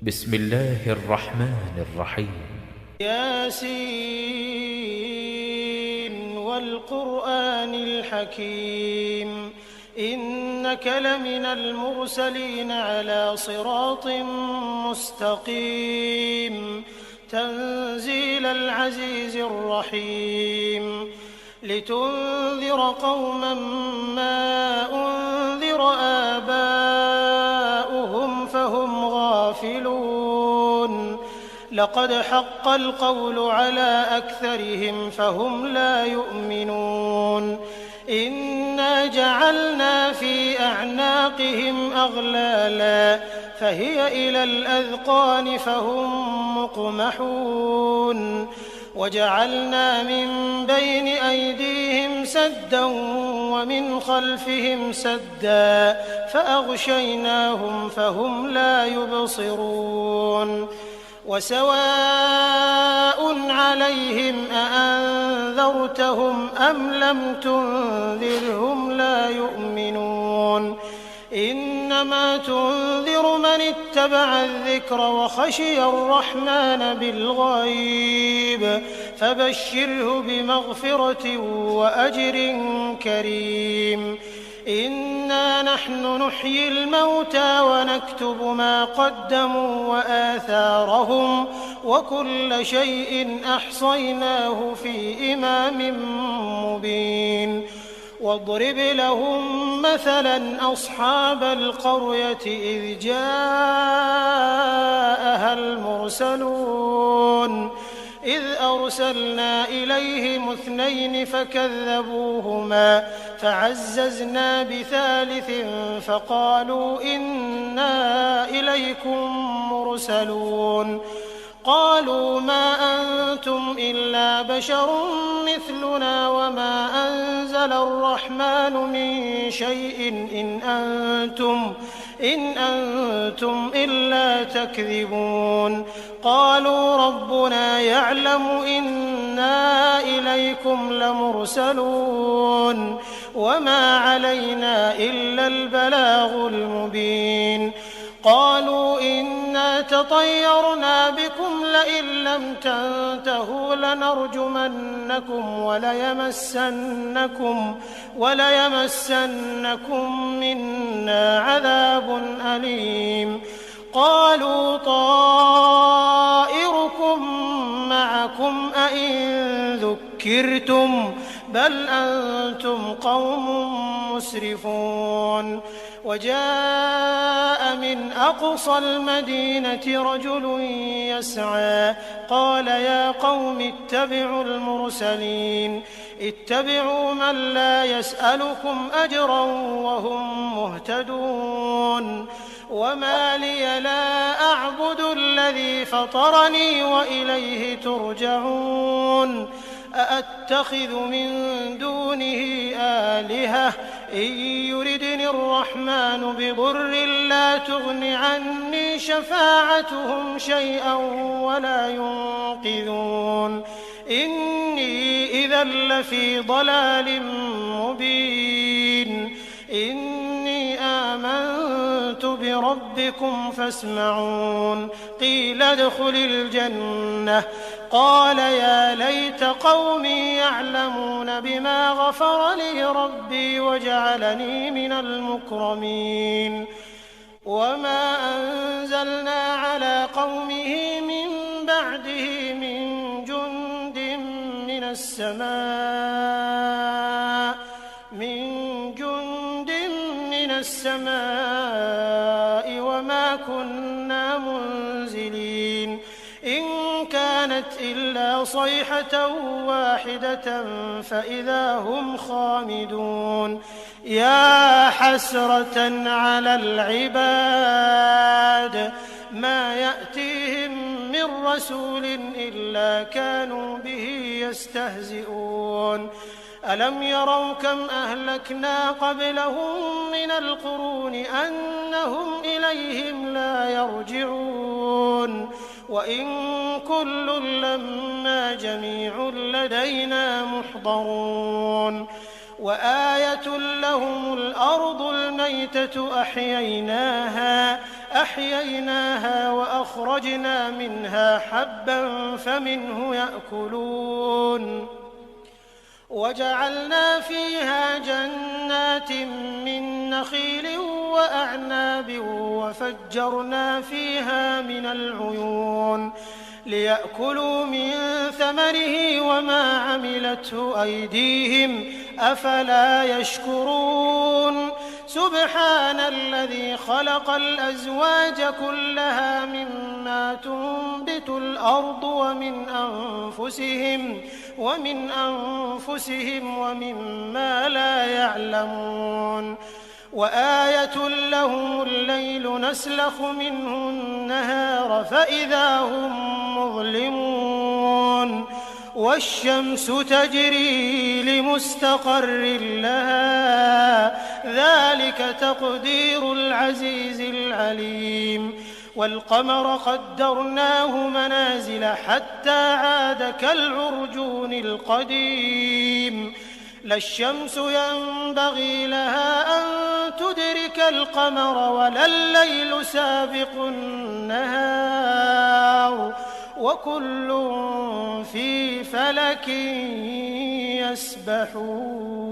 بسم الله الرحمن الرحيم. ياسين والقرآن الحكيم إنك لمن المرسلين على صراط مستقيم تنزيل العزيز الرحيم لتنذر قوما ما أنذر آباؤهم فهم غافلون لقد حق القول على أكثرهم فهم لا يؤمنون إنا جعلنا في أعناقهم أغلالا فهي إلى الأذقان فهم مقمحون وجعلنا من بين أيديهم سدا ومن خلفهم سدا فأغشيناهم فهم لا يبصرون وسواء عليهم أأنذرتهم أم لم تنذرهم لا يؤمنون إنما تنذر من اتبع الذكر وخشي الرحمن بالغيب فبشره بمغفرة وأجر كريم إنا نحن نحيي الموتى ونكتب ما قدموا وآثارهم وكل شيء أحصيناه في إمام مبين واضرب لهم مثلا أصحاب القرية إذ جاءها المرسلون إذ أرسلنا إليهم 2 فكذبوهما فعززنا بثالث فقالوا إنا إليكم مرسلون قالوا ما أنتم إلا بشر مثلنا وما أنزل الرحمن من شيء إن أنتم إلا تكذبون قالوا ربنا يعلم إنا إليكم لمرسلون وما علينا إلا البلاغ المبين قالوا إنا تطيرنا بكم لئن لم تنتهوا لنرجمنكم وليمسنكم منا عذاب أليم قالوا طائركم معكم أئن ذكرتم بل أنتم قوم مسرفون وجاء من أقصى المدينة رجل يسعى قال يا قوم اتبعوا المرسلين اتبعوا من لا يسألكم أجرا وهم مهتدون وما لي لا أعبد الذي فطرني وإليه ترجعون أأتخذ من دونه آلهة إن يردني الرحمن بضر لا تغن عني شفاعتهم شيئا ولا ينقذون إني إذا لفي ضلال مبين إني آمنت بربكم فاسمعون قيل ادخل الجنة قال يا ليت قومي يعلمون بما غفر لي ربي وجعلني من المكرمين وما أنزلنا على قومه من بعده من جند من السماء وما كنا منزلين إن كانت إلا صيحة واحدة فإذا هم خامدون يا حسرة على العباد ما يأتيهم من رسول إلا كانوا به يستهزئون ألم يروا كم أهلكنا قبلهم من القرون أنهم إليهم لا يرجعون وإن كل لما جميع لدينا محضرون وآية لهم الأرض الميتة أحييناها فأخرجنا منها حبا فمنه يأكلون وجعلنا فيها جنات من نخيل وأعناب وفجرنا فيها من العيون ليأكلوا من ثمره وما عملته أيديهم أفلا يشكرون سبحان الذي خلق الأزواج كلها مما تنبت الأرض ومن أنفسهم ومما لا يعلمون وآية لهم الليل نسلخ منه النهار فإذا هم مظلمون والشمس تجري لمستقر لها ذلك تقدير العزيز العليم والقمر قدرناه منازل حتى عاد كالعرجون القديم لا الشمس ينبغي لها أن تدرك القمر ولا الليل سابق النهار وكل في فلك يسبحون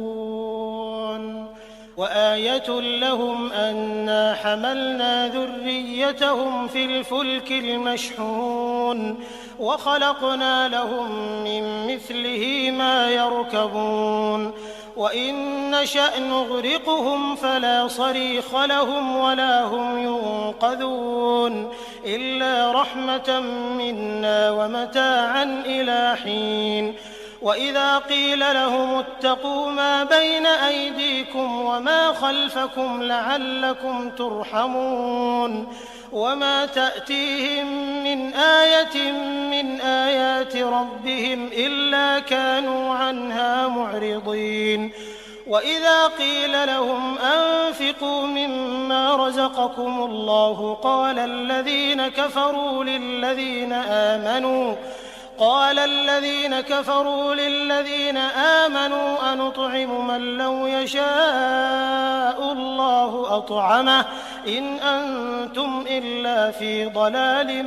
وآية لهم أنا حملنا ذريتهم في الفلك المشحون وخلقنا لهم من مثله ما يركبون وإن نشأ نغرقهم فلا صريخ لهم ولا هم ينقذون إلا رحمة منا ومتاعا إلى حين وإذا قيل لهم اتقوا ما بين أيديكم وما خلفكم لعلكم ترحمون وما تأتيهم من آية من آيات ربهم إلا كانوا عنها معرضين وإذا قيل لهم أنفقوا مما رزقكم الله قال الذين كفروا للذين آمنوا أنطعم من لو يشاء الله أطعمه إن أنتم إلا في ضلال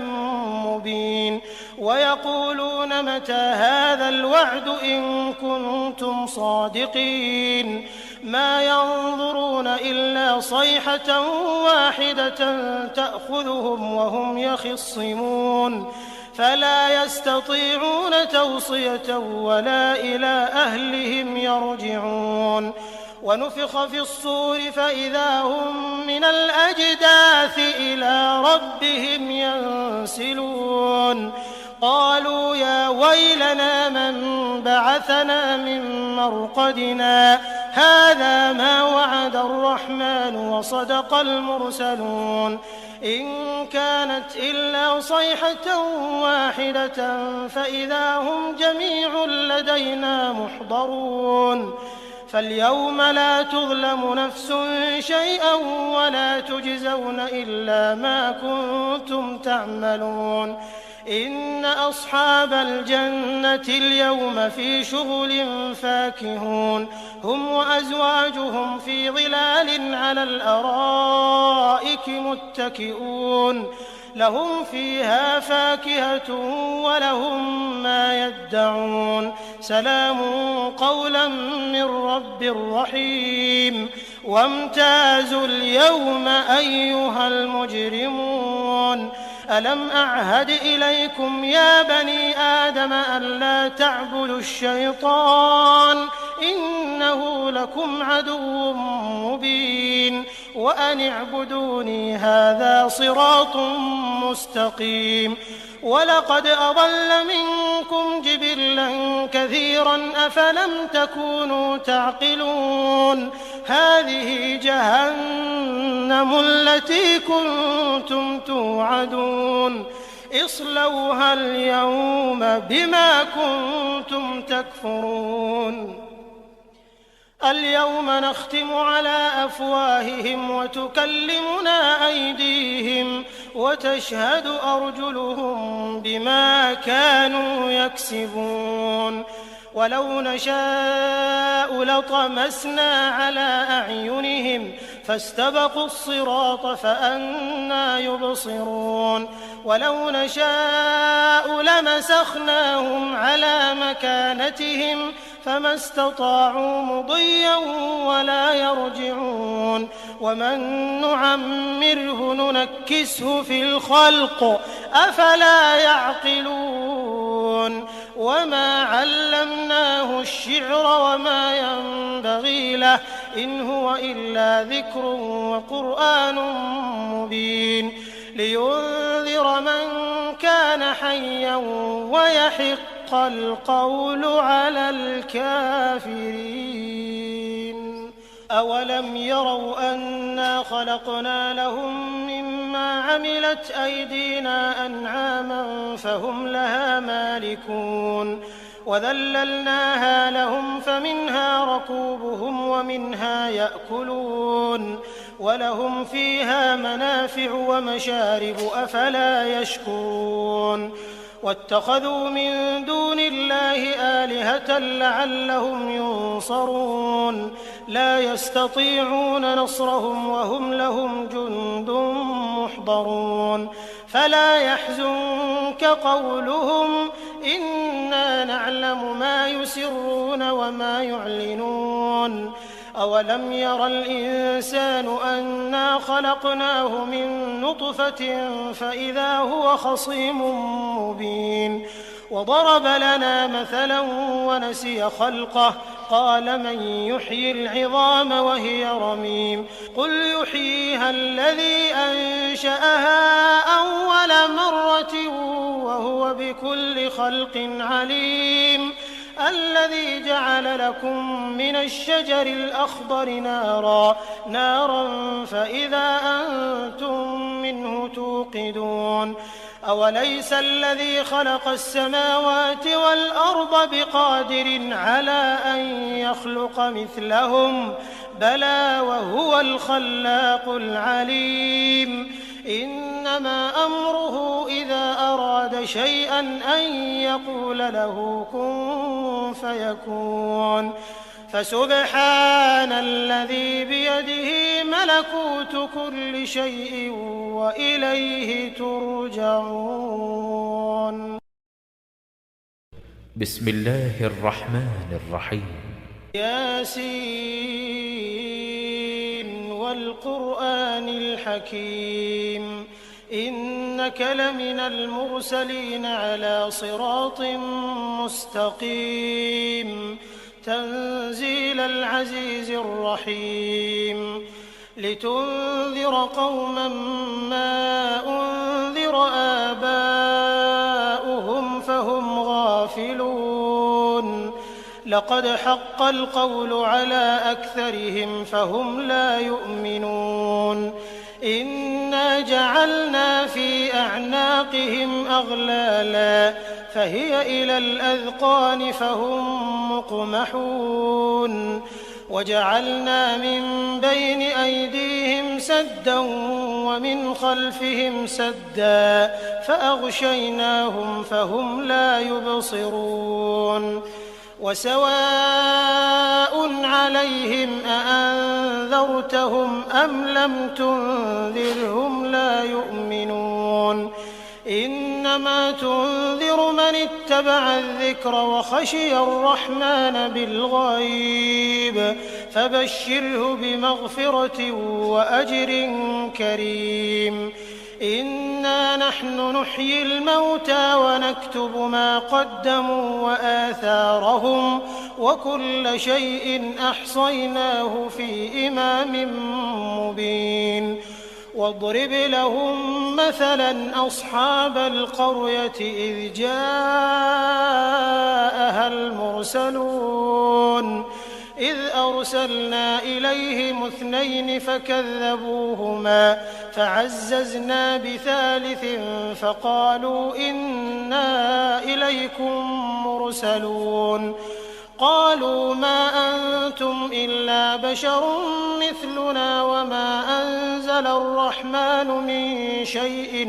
مبين ويقولون متى هذا الوعد إن كنتم صادقين ما ينظرون إلا صيحة واحدة تأخذهم وهم يخصمون فلا يستطيعون توصية ولا إلى أهلهم يرجعون ونفخ في الصور فإذا هم من الأجداث إلى ربهم ينسلون قالوا يا ويلنا من بعثنا من مرقدنا هذا ما وعد الرحمن وصدق المرسلون إن كانت إلا صيحة واحدة فإذا هم جميع لدينا محضرون فاليوم لا تظلم نفس شيئا ولا تجزون إلا ما كنتم تعملون إن أصحاب الجنة اليوم في شغل فاكهون هم وأزواجهم في ظلال على الأرائك متكئون لهم فيها فاكهة ولهم ما يدعون سلام قولا من رب رحيم وامتازوا اليوم أيها المجرمون ألم أعهد إليكم يا بني آدم ألا تعبدوا الشيطان إنه لكم عدو مبين وأن اعبدوني هذا صراط مستقيم ولقد أضل منكم جبلا كثيرا أفلم تكونوا تعقلون هذه جهنم التي كنتم توعدون اصلوها اليوم بما كنتم تكفرون اليوم نختم على أفواههم وتكلمنا أيديهم وتشهد أرجلهم بما كانوا يكسبون ولو نشاء لطمسنا على أعينهم فاستبقوا الصراط فأنى يبصرون ولو نشاء لمسخناهم على مكانتهم فما استطاعوا مضيا ولا يرجعون ومن نعمره ننكسه في الخلق أفلا يعقلون وما علمناه الشعر وما ينبغي له إن هو إلا ذكر وقرآن مبين لينذر من كان حيا ويحق القول على الكافرين أولم يروا أنا خلقنا لهم مما عملت أيدينا أنعاما فهم لها مالكون وذللناها لهم فمنها ركوبهم ومنها يأكلون ولهم فيها منافع ومشارب أفلا يشكرون واتخذوا من دون الله آلهة لعلهم ينصرون لا يستطيعون نصرهم وهم لهم جند محضرون فلا يحزنك قولهم إنا نعلم ما يسرون وما يعلنون أولم ير الإنسان أنا خلقناه من نطفة فإذا هو خصيم مبين وضرب لنا مثلا ونسي خلقه قال من يحيي العظام وهي رميم قل يحييها الذي أنشأها أول مرة وهو بكل خلق عليم الذي جعل لكم من الشجر الأخضر نارا فإذا أنتم منه توقدون أوليس الذي خلق السماوات والأرض بقادر على أن يخلق مثلهم بلى وهو الخلاق العليم إنما أمره إذا أراد شيئا أن يقول له كن فيكون فسبحان الذي بيده ملكوت كل شيء وإليه ترجعون بسم الله الرحمن الرحيم ياسين والقرآن الحكيم إنك لمن المرسلين على صراط مستقيم تنزيل العزيز الرحيم لتنذر قوما ما أنذر آباؤهم فهم غافلون لقد حق القول على أكثرهم فهم لا يؤمنون إنا جعلنا في أعناقهم أغلالا فهي إلى الأذقان فهم مقمحون وجعلنا من بين أيديهم سدا ومن خلفهم سدا فأغشيناهم فهم لا يبصرون وسواء عليهم أأنذرتهم أم لم تنذرهم لا يؤمنون إنما تنذر من اتبع الذكر وخشي الرحمن بالغيب فبشره بمغفرة وأجر كريم إنا نحن نحيي الموتى ونكتب ما قدموا وآثارهم وكل شيء أحصيناه في إمام مبين واضرب لهم مثلا أصحاب القرية إذ جاءها المرسلون إذ أرسلنا إليهم 2 فكذبوهما فعززنا بثالث فقالوا إنا إليكم مرسلون قالوا ما أنتم إلا بشر مثلنا وما أنزل الرحمن من شيء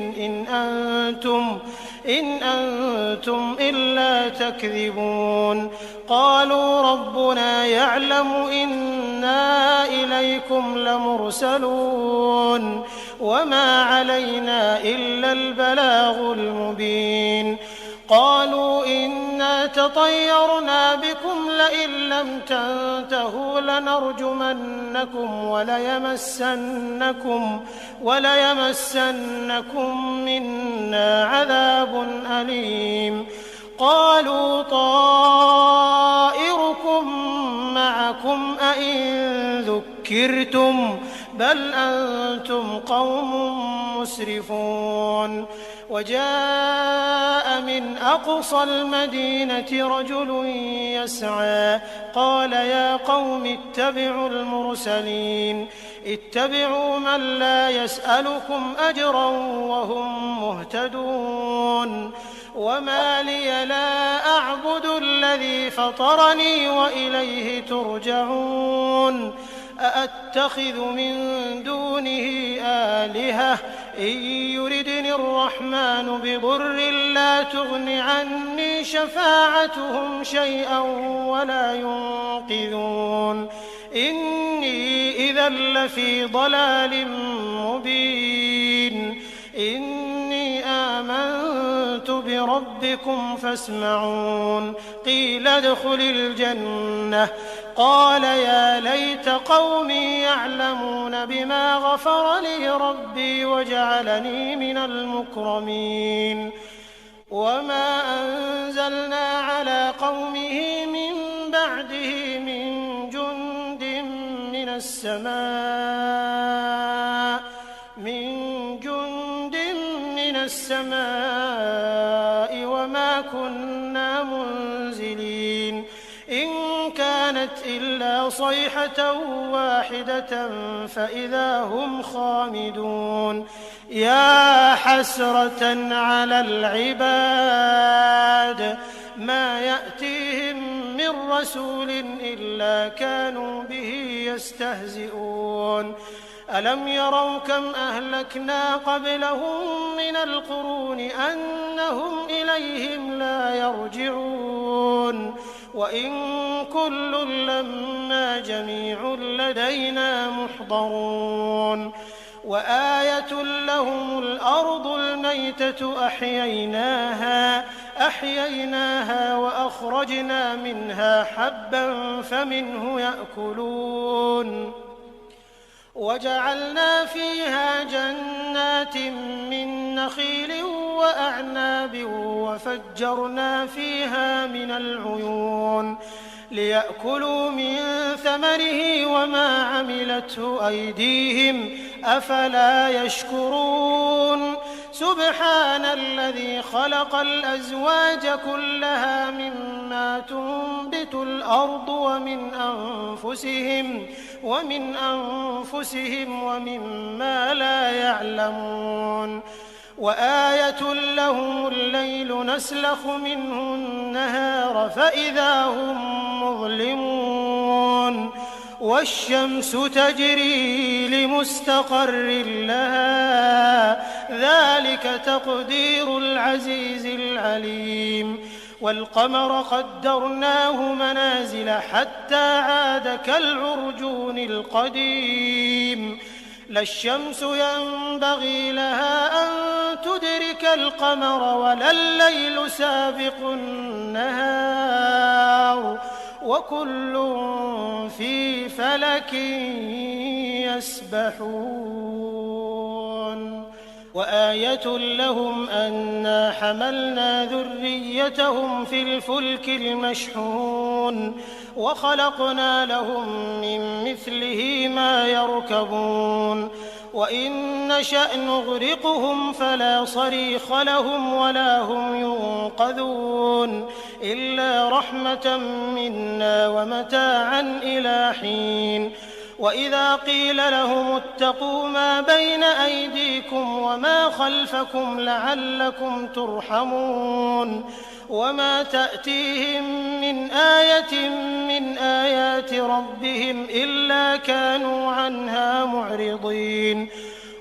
إن أنتم إلا تكذبون قالوا ربنا يعلم إنا إليكم لمرسلون وما علينا إلا البلاغ المبين قالوا إنا تطيرنا بكم لئن لم تنتهوا لنرجمنكم وليمسنكم منا عذاب أليم قالوا طائركم معكم أئن ذكرتم بل أنتم قوم مسرفون وجاء من أقصى المدينة رجل يسعى قال يا قوم اتبعوا المرسلين اتبعوا من لا يسألكم أجرا وهم مهتدون وما لي لا أعبد الذي فطرني وإليه ترجعون أأتخذ من دونه آلهة إن يردني الرحمن بضر لا تغن عني شفاعتهم شيئا ولا ينقذون إني إذا لفي ضلال مبين إني آمنت بربكم فاسمعون قيل ادخل الجنة قال يا ليت قومي يعلمون بما غفر لي ربي وجعلني من المكرمين وما أنزلنا على قومه من بعده من جند من السماء وما كنا منزلين إن كانت إلا صيحة واحدة فإذا هم خامدون يا حسرة على العباد ما يأتيهم من رسول إلا كانوا به يستهزئون ألم يروا كم أهلكنا قبلهم من القرون أنهم إليهم لا يرجعون وإن كل لما جميع لدينا محضرون وآية لهم الأرض الميتة أحييناها وأخرجنا منها حبا فمنه يأكلون وجعلنا فيها جنات من نخيل وأعناب وفجرنا فيها من العيون ليأكلوا من ثمره وما عملته أيديهم أفلا يشكرون سبحان الذي خلق الأزواج كلها مما تنبت الأرض ومن أنفسهم ومما لا يعلمون وآية لهم الليل نسلخ منه النهار فإذا هم مظلمون والشمس تجري لمستقر لها ذلك تقدير العزيز العليم والقمر قدرناه منازل حتى عاد كالعرجون القديم لا الشمس ينبغي لها أن تدرك القمر ولا الليل سابق النهار وكل في فلك يسبحون وآية لهم أنا حملنا ذريتهم في الفلك المشحون وخلقنا لهم من مثله ما يركبون وإن نشأ نغرقهم فلا صريخ لهم ولا هم ينقذون إلا رحمة منا ومتاعا إلى حين وإذا قيل لهم اتقوا ما بين أيديكم وما خلفكم لعلكم ترحمون وما تأتيهم من آية من آيات ربهم إلا كانوا عنها معرضين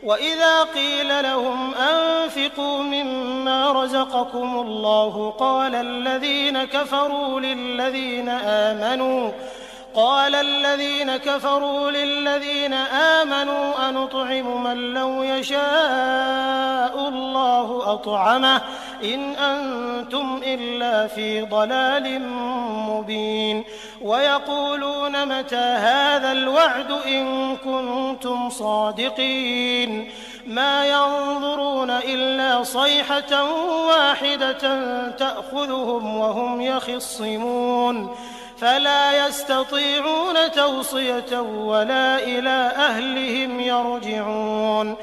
وإذا قيل لهم أنفقوا مما رزقكم الله قال الذين قال الذين كفروا للذين آمنوا أنطعم من لو يشاء الله أطعمه إن أنتم إلا في ضلال مبين ويقولون متى هذا الوعد إن كنتم صادقين ما ينظرون إلا صيحة واحدة تأخذهم وهم يخصمون فلا يستطيعون توصية ولا إلى أهلهم يرجعون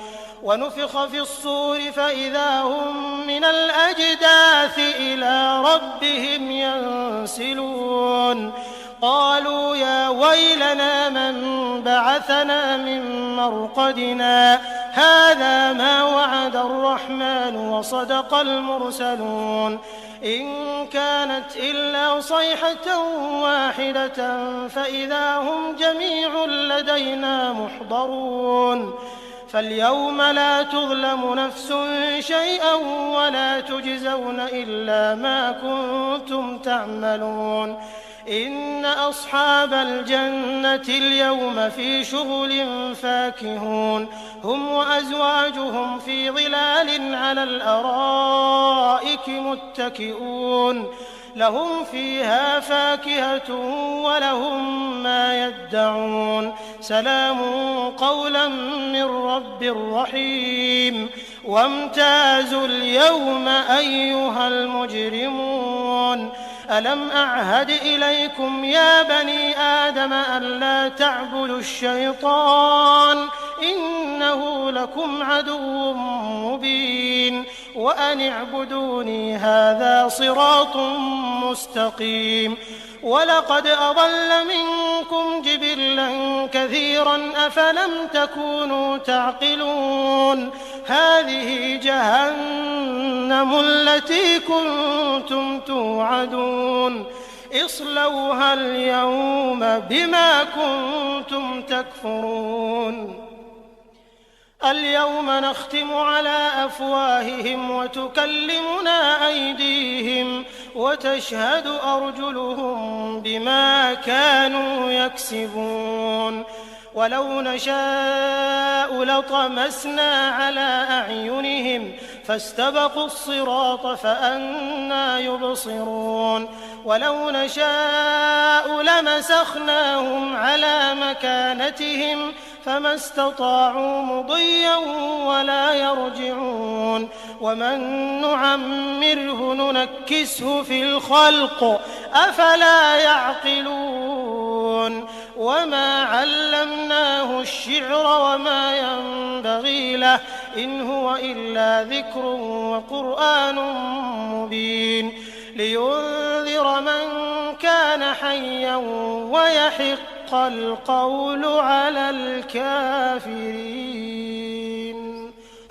ونفخ في الصور فإذا هم من الأجداث إلى ربهم ينسلون قالوا يا ويلنا من بعثنا من مرقدنا هذا ما وعد الرحمن وصدق المرسلون إن كانت إلا صيحة واحدة فإذا هم جميع لدينا محضرون فاليوم لا تظلم نفس شيئا ولا تجزون إلا ما كنتم تعملون إن أصحاب الجنة اليوم في شغل فاكهون هم وأزواجهم في ظلال على الأرائك متكئون لهم فيها فاكهة ولهم ما يدعون سلام قولا من رب رحيم وامتازوا اليوم أيها المجرمون ألم أعهد إليكم يا بني آدم ألا تعبدوا الشيطان إنه لكم عدو مبين وأن اعبدوني هذا صراط مستقيم ولقد أضل منكم جبلا كثيرا أفلم تكونوا تعقلون هذه جهنم التي كنتم توعدون اصلوها اليوم بما كنتم تكفرون اليوم نختم على أفواههم وتكلمنا أيديهم وتشهد أرجلهم بما كانوا يكسبون ولو نشاء لطمسنا على أعينهم فاستبقوا الصراط فأنى يبصرون ولو نشاء لمسخناهم على مكانتهم فما استطاعوا مضيا ولا يرجعون ومن نعمره ننكسه في الخلق أفلا يعقلون وما علمناه الشعر وما ينبغي له إن هو إلا ذكر وقرآن مبين لينذر من كان حيا ويحق القول على الكافرين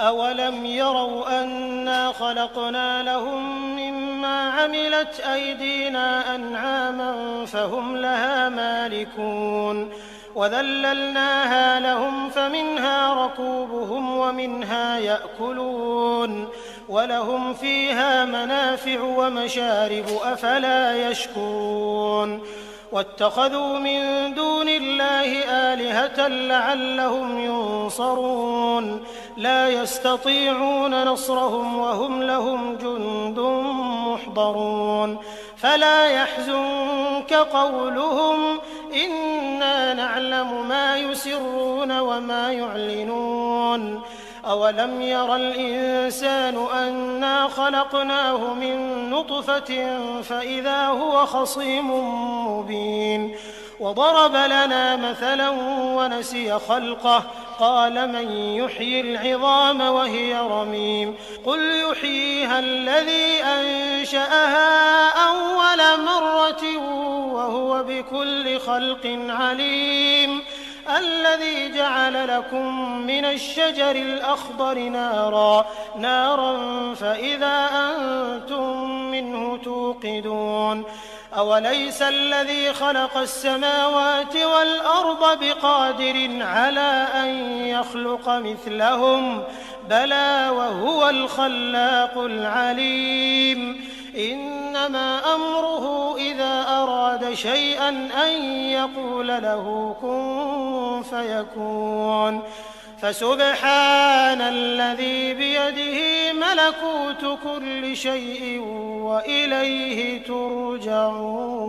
أولم يروا أنا خلقنا لهم مما عملت أيدينا أنعاما فهم لها مالكون وذللناها لهم فمنها ركوبهم ومنها يأكلون ولهم فيها منافع ومشارب أفلا يشكرون واتخذوا من دون الله آلهة لعلهم ينصرون لا يستطيعون نصرهم وهم لهم جند محضرون فلا يحزنك قولهم إنا نعلم ما يسرون وما يعلنون أولم ير الإنسان أنا خلقناه من نطفة فإذا هو خصيم مبين وضرب لنا مثلا ونسي خلقه قال من يحيي العظام وهي رميم قل يحييها الذي أنشأها أول مرة وهو بكل خلق عليم الذي جعل لكم من الشجر الأخضر نارا فإذا أنتم منه توقدون أوليس الذي خلق السماوات والأرض بقادر على أن يخلق مثلهم بلى وهو الخلاق العليم إنما أمره إذا أراد أراد شيئا أن يقول له كن فيكون فسبحان الذي بيده ملكوت كل شيء وإليه ترجعون